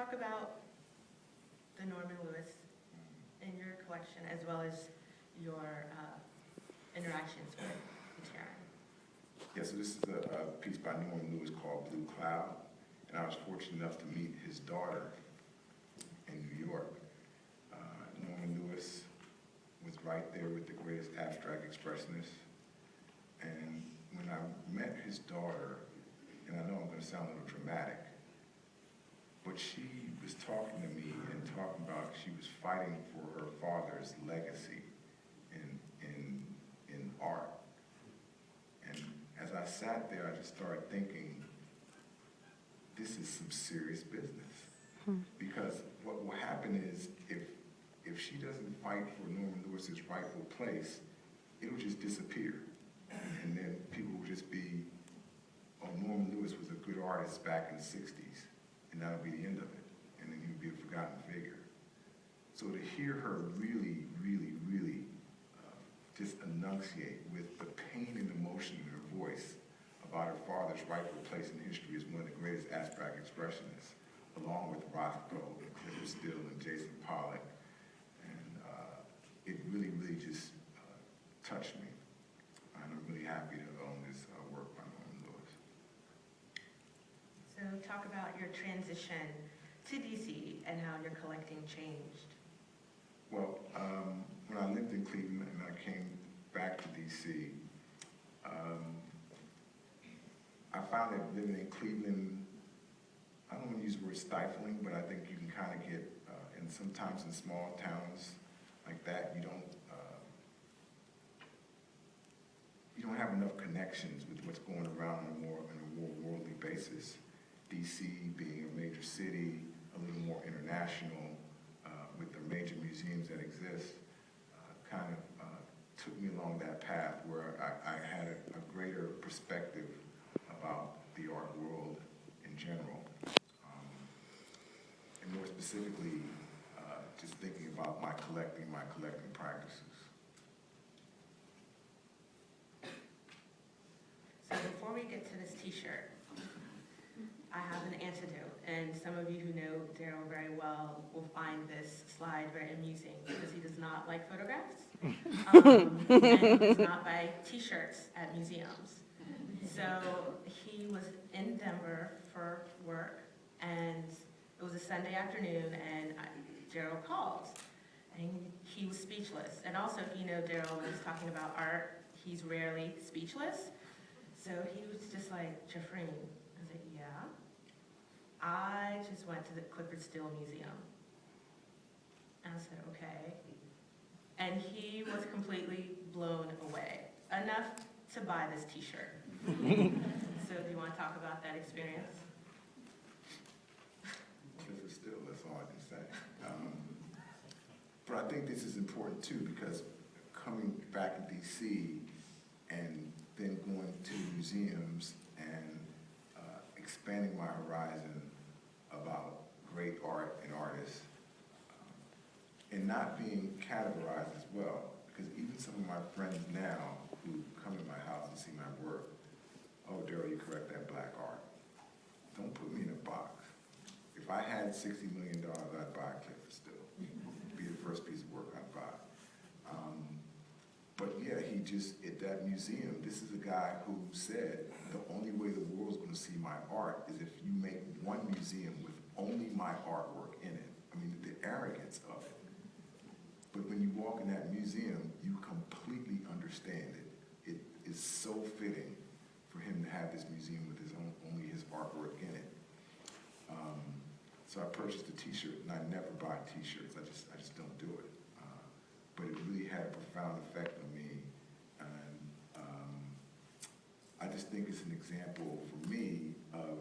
talk about the Norman Lewis in your collection, as well as your interactions with the Charon. Yeah, so this is a piece by Norman Lewis called Blue Cloud, and I was fortunate enough to meet his daughter in New York. Norman Lewis was right there with the greatest abstract expressionists, and when I met his daughter, and I know I'm going to sound a little dramatic, but she was talking to me and talking about she was fighting for her father's legacy in art. And as I sat there, I just started thinking, this is some serious business. Because what will happen is, if she doesn't fight for Norman Lewis's rightful place, it'll just disappear. And then people will just be, oh, Norman Lewis was a good artist back in the 60s, and that'll be the end of it. And then he would be a forgotten figure. So to hear her really, really, really just enunciate with the pain and emotion in her voice about her father's rightful place in history as one of the greatest abstract expressionists, along with Rothko and Clifford Still and Jason Pollock. And it really, really just touched me. And I'm really happy to own this work by Norman Lewis. So talk about your transition to DC and how your collecting changed. Well, when I lived in Cleveland and I came back to DC, I found that living in Cleveland, I don't want to use the word stifling, but I think you can kind of get, and sometimes in small towns like that, you don't have enough connections with what's going around on a more worldly basis. DC being a major city, a little more international, with the major museums that exist, kind of took me along that path where I had a greater perspective about the art world in general. And more specifically, just thinking about my collecting practices. So before we get to this T-shirt, I have an antidote, and some of you who know Darryl very well will find this slide very amusing because he does not like photographs, and he does not buy T-shirts at museums. So he was in Denver for work, and it was a Sunday afternoon, and Darryl called, and he was speechless. And also, if you know Darryl, when he's talking about art, he's rarely speechless. So he was just like, Jeffreen. I was like, yeah. I just went to the Clifford Still Museum. And I said, okay. And he was completely blown away, enough to buy this T-shirt. So do you want to talk about that experience? Clifford Still, that's all I can say. But I think this is important too, because coming back to DC and then going to museums and expanding my horizon about great art and artists, and not being categorized as well, because even some of my friends now who come to my house and see my work, oh, Darryl, you correct that black art. Don't put me in a box. If I had $60 million, I'd buy Clifford Still. It'd be the first piece of work I'd buy. But yeah, he just, at that museum, this is a guy who said, the only way the world's going to see my art is if you make one museum with only my artwork in it. I mean, the arrogance of it. But when you walk in that museum, you completely understand it. It is so fitting for him to have this museum with only his artwork in it. So I purchased a T-shirt, and I never buy T-shirts. I just don't do it. But it really had a profound effect on me, and I just think it's an example for me of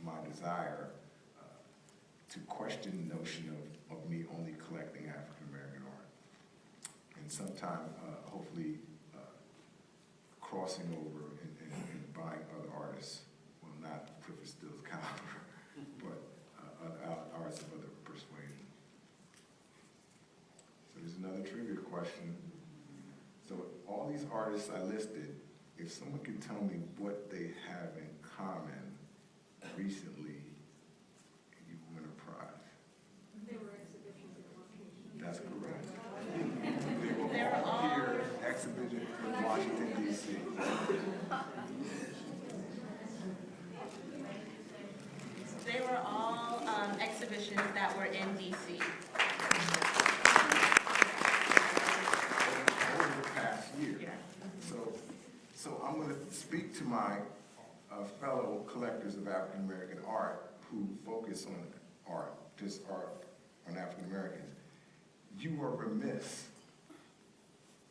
my desire to question the notion of me only collecting African American art, and sometime hopefully crossing over and buying other artists, well, not Clifford Still's caliber, but artists of other persuasion. So there's another trivia question. So all these artists I listed, if someone can tell me what they have in common recently, you win a prize. exhibitions that were in DC. Over the past year. Yeah. So I'm going to speak to my fellow collectors of African American art who focus on art, just art on African Americans. You are remiss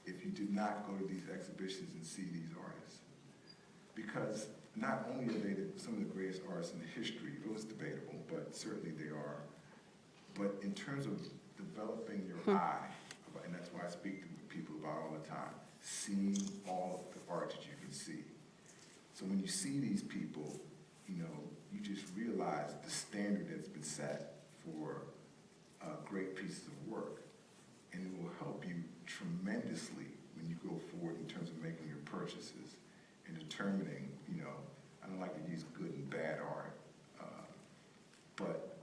if you did not go to these exhibitions and see these artists. Because not only are they some of the greatest artists in history, it was debatable, but certainly they are, but in terms of developing your eye, and that's why I speak to people about all the time, seeing all of the art that you can see. So when you see these people, you know, you just realize the standard that's been set for great pieces of work. And it will help you tremendously when you go forward in terms of making your purchases and determining, you know, I don't like to use good and bad art, but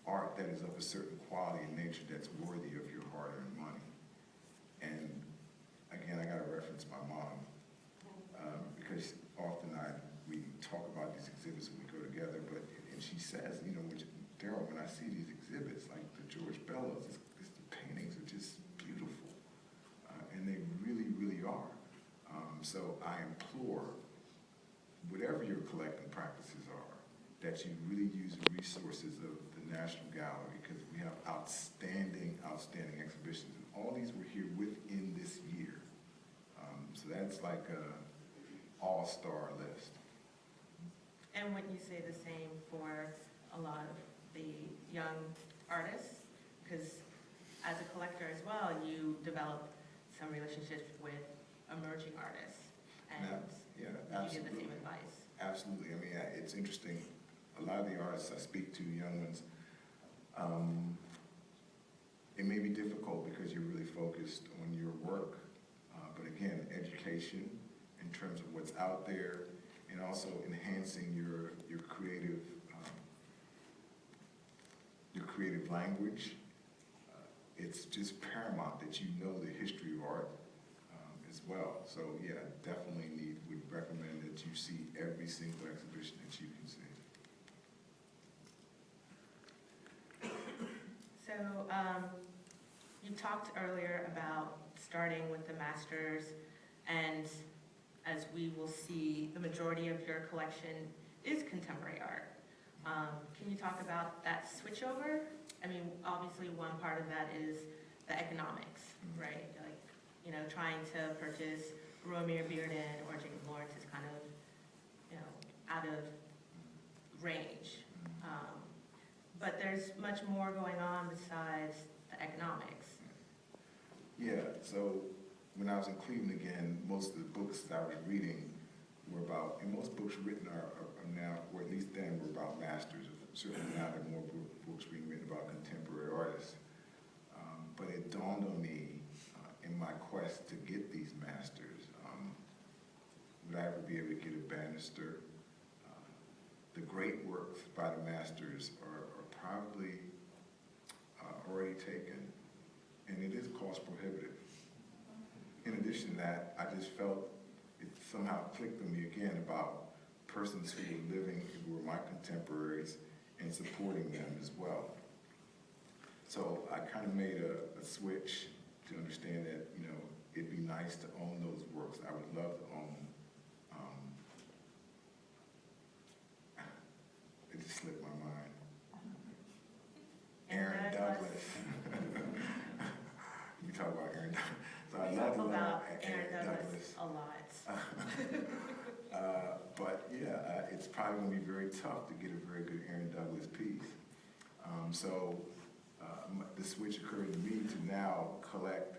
art that is of a certain quality and nature that's worthy of your hard-earned money. And again, I got to reference my mom, because often we talk about these exhibits when we go together, and she says, you know, Darryl, when I see these exhibits, like the George Bellows, the paintings are just beautiful, and they really, really are. So I implore, whatever your collecting practices are, that you really use the resources of the National Gallery, because we have outstanding, outstanding exhibitions. And all these were here within this year. So that's like a all-star list. And wouldn't you say the same for a lot of the young artists? Because as a collector as well, you develop some relationships with emerging artists, and Yeah, you give the same advice. Absolutely. I mean, it's interesting. A lot of the artists I speak to, young ones, it may be difficult because you're really focused on your work. But again, education in terms of what's out there, and also enhancing your creative language. It's just paramount that you know the history of art as well. So yeah, definitely would recommend that you see every single exhibition that you can see. So you talked earlier about starting with the masters, and as we will see, the majority of your collection is contemporary art. Can you talk about that switchover? I mean, obviously one part of that is the economics, right? Like, you know, trying to purchase Romeo Bearden or Jacob Lawrence is kind of, you know, out of range. But there's much more going on besides the economics. Yeah, so when I was in Cleveland again, most of the books that I was reading were about, and most books written are now, or at least then, were about masters. Certainly now there are more books being written about contemporary artists. But it dawned on me in my quest to get these masters, would I ever be able to get a Bannister? The great works by the masters are probably already taken, and it is cost prohibitive. In addition to that, I just felt it somehow clicked with me again about persons who were living, who were my contemporaries, and supporting them as well. So I kind of made a switch to understand that, you know, it'd be nice to own those works. I would love to own. It just slipped my mind. Aaron Douglas. We talk about Aaron Douglas. So I love about Aaron Douglas a lot. But yeah, it's probably going to be very tough to get a very good Aaron Douglas piece. So the switch occurred to me to now collect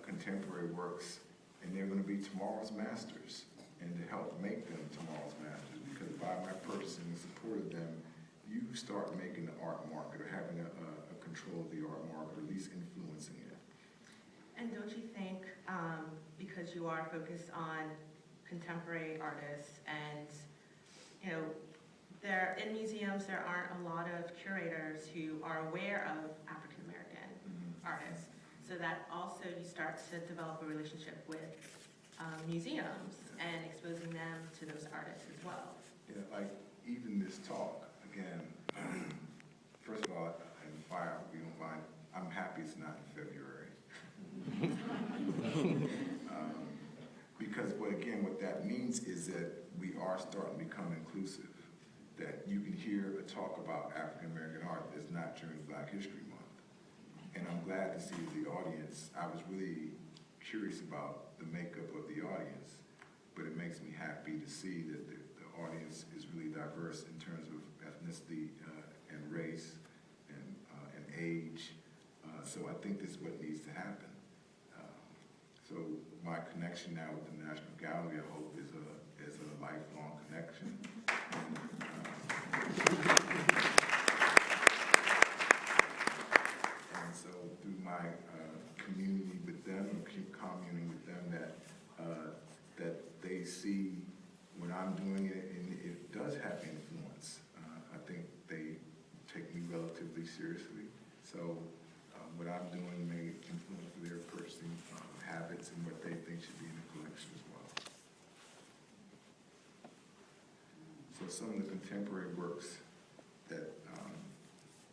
contemporary works, and they're going to be tomorrow's masters, and to help make them tomorrow's masters, because by my purchasing and support of them, you start making the art market, or having a control of the art market, or at least influencing it. And don't you think, because you are focused on contemporary artists, and you know, in museums there aren't a lot of curators who are aware of African American artists, so that also you start to develop a relationship with museums and exposing them to those artists as well. Yeah, like even this talk, again, first of all, Because what that means is that we are starting to become inclusive. That you can hear a talk about African American art that's not during Black History Month. And I'm glad to see the audience. I was really curious about the makeup of the audience, but it makes me happy to see that the audience is really diverse in terms of ethnicity and race and age. So I think this is what needs to happen. So my connection now with the National Gallery, I hope, is a lifelong connection. And so through my community with them, and keep communing with them, that they see when I'm doing it, and it does have influence. I think they take me relatively seriously. So what I'm doing may influence their purchasing habits and what they think should be in the collection as well. So some of the contemporary works that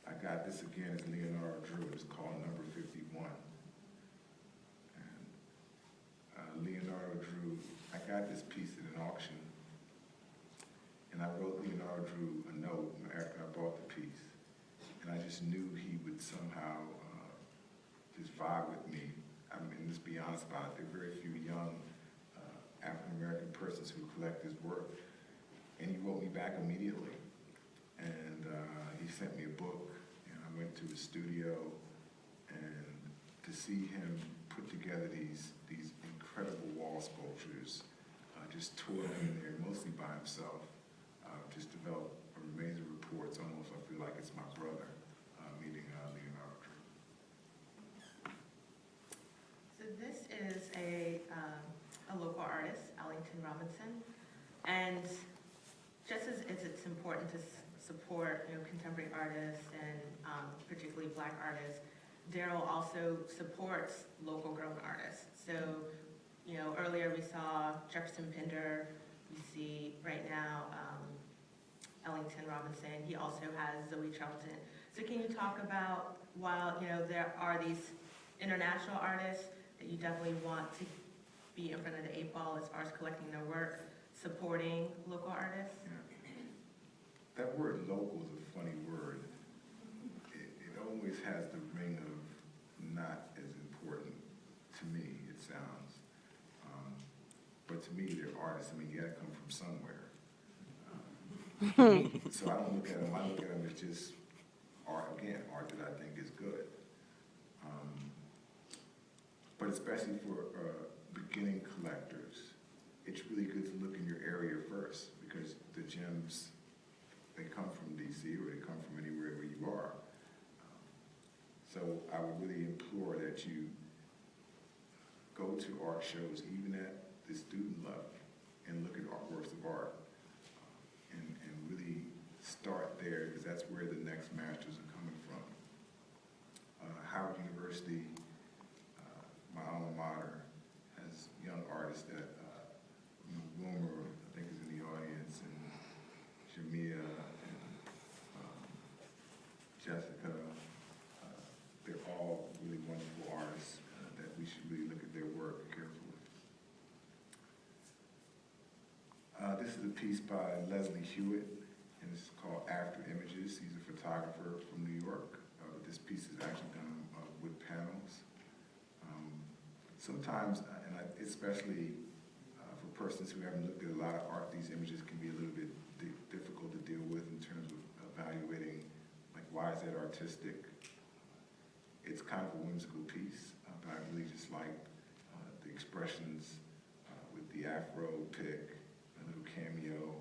I got, this again is Leonardo drew. It's called Number 51. And Leonardo drew, I got this piece at an auction, and I wrote Leonardo drew a note after I bought the piece. And I just knew he would somehow just vibe with me. I mean, let's be honest about it. There are very few young African-American persons who collect his work. And he wrote me back immediately. And he sent me a book, and I went to his studio, and to see him put together these incredible wall sculptures, just toiling in there, mostly by himself, just developed amazing reports. Almost I feel like it's my brother meeting Leonardo. So this is a local artist, Ellington Robinson, and just as it's important to support contemporary artists and particularly Black artists, Darryl also supports local grown artists. So earlier we saw Jefferson Pinder, we see right now Ellington Robinson. He also has Zoe Charlton. So can you talk about, while there are these international artists that you definitely want to be in front of the 8 ball as far as collecting their work, supporting local artists? Yeah. That word local is a funny word. It always has the ring of not as important to me, it sounds. But to me, they're artists. I mean, you gotta come from somewhere. So I don't look at them, I look at them as just art, again, art that I think is good. But especially for beginning collectors, it's really good to look in your area first, because the gems, they come from DC or they come from anywhere where you are. So I would really implore that you go to art shows, even at the student level, and look at works of art, and really start there, because that's where the next masters are coming from. Howard University, my alma mater, has young artists that, Wilmer, I think, is in the audience, and Jamia, and Jessica. They're all really wonderful artists that we should really look at their work carefully. This is a piece by Leslie Hewitt, and it's called After Images. He's a photographer from New York. This piece is actually done on wood panels. Sometimes, and especially for persons who haven't looked at a lot of art, these images can be a little bit difficult to deal with in terms of evaluating, like, why is that artistic? It's kind of a whimsical piece, but I really just like the expressions with the afro pick, a little cameo,